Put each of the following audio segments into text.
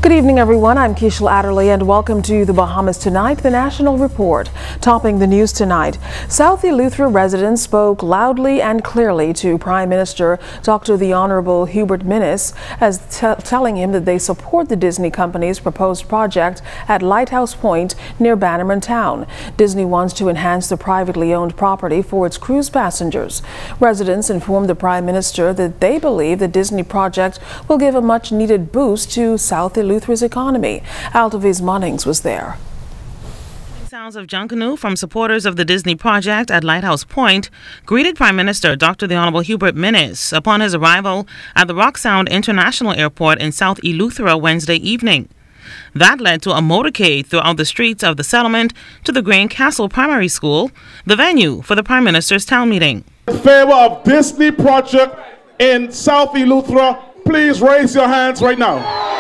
Good evening, everyone. I'm Keishla Adderley, and welcome to the Bahamas Tonight, the National Report. Topping the news tonight, South Eleuthera residents spoke loudly and clearly to Prime Minister Dr. the Honorable Hubert Minnis, as telling him that they support the Disney company's proposed project at Lighthouse Point near Bannerman Town. Disney wants to enhance the privately owned property for its cruise passengers. Residents informed the Prime Minister that they believe the Disney project will give a much-needed boost to South Eleuthera's economy. Minnis was there. Sounds of Junkanoo from supporters of the Disney project at Lighthouse Point greeted Prime Minister Dr. the Honorable Hubert Minnis upon his arrival at the Rock Sound International Airport in South Eleuthera Wednesday evening. That led to a motorcade throughout the streets of the settlement to the Grain Castle Primary School, the venue for the Prime Minister's town meeting. In favor of Disney project in South Eleuthera, please raise your hands right now.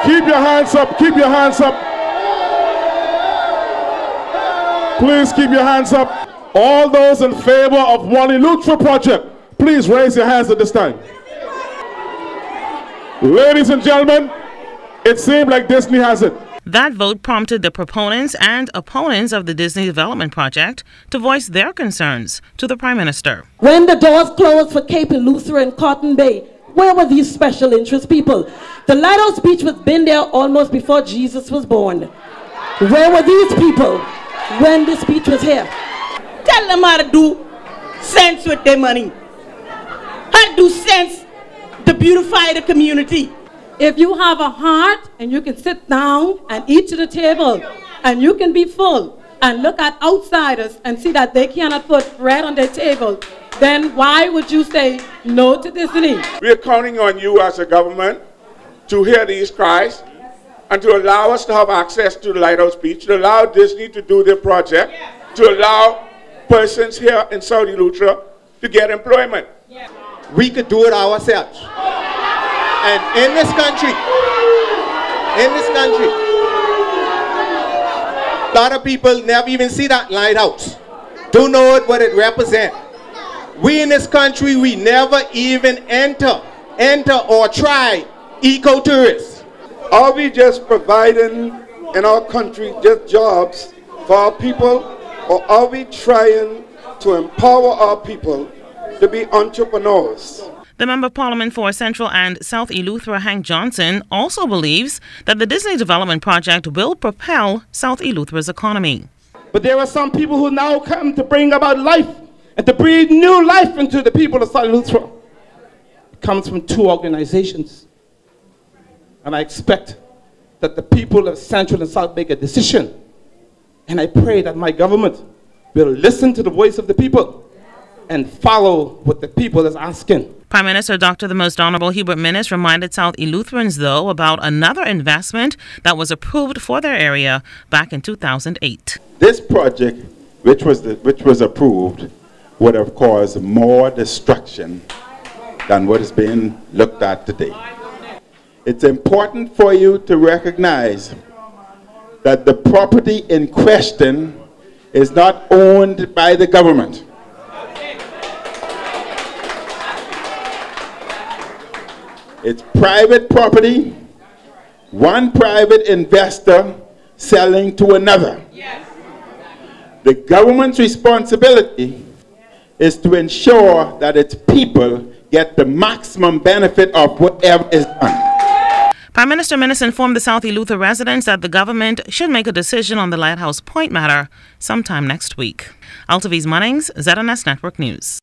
Keep your hands up, keep your hands up. Please keep your hands up. All those in favor of one Eleuthera project, please raise your hands at this time. Ladies and gentlemen, it seems like Disney has it. That vote prompted the proponents and opponents of the Disney development project to voice their concerns to the Prime Minister. When the doors closed for Cape Eleuthera and Cotton Bay, where were these special interest people? The Lighthouse Beach was been there almost before Jesus was born. Where were these people when this beach was here? Tell them how to do sense with their money. How to do sense to beautify the community. If you have a heart and you can sit down and eat to the table and you can be full and look at outsiders and see that they cannot put bread on their table, then why would you say no to Disney? We're counting on you as a government to hear these cries and to allow us to have access to the Lighthouse Beach, to allow Disney to do their project, to allow persons here in South Eleuthera to get employment. We could do it ourselves. And in this country, a lot of people never even see that lighthouse. Don't know what it represents. We in this country, we never even enter or try eco-tourists. Are we just providing in our country just jobs for our people, or are we trying to empower our people to be entrepreneurs? The Member of Parliament for Central and South Eleuthera, Hank Johnson, also believes that the Disney development project will propel South Eleuthera's economy. But there are some people who now come to bring about life and to breathe new life into the people of South Eleuthera. It comes from two organizations. And I expect that the people of Central and South make a decision. And I pray that my government will listen to the voice of the people and follow what the people is asking. Prime Minister Dr. the Most Honorable Hubert Minnis reminded South Eleutherans, though, about another investment that was approved for their area back in 2008. This project, which was approved, would have caused more destruction than what is being looked at today. It's important for you to recognize that the property in question is not owned by the government. It's private property, one private investor selling to another. Yes. The government's responsibility is to ensure that its people get the maximum benefit of whatever is done. Prime Minister Minnis informed the South Eleuthera residents that the government should make a decision on the Lighthouse Point matter sometime next week. Eleuthera Munnings, ZNS Network News.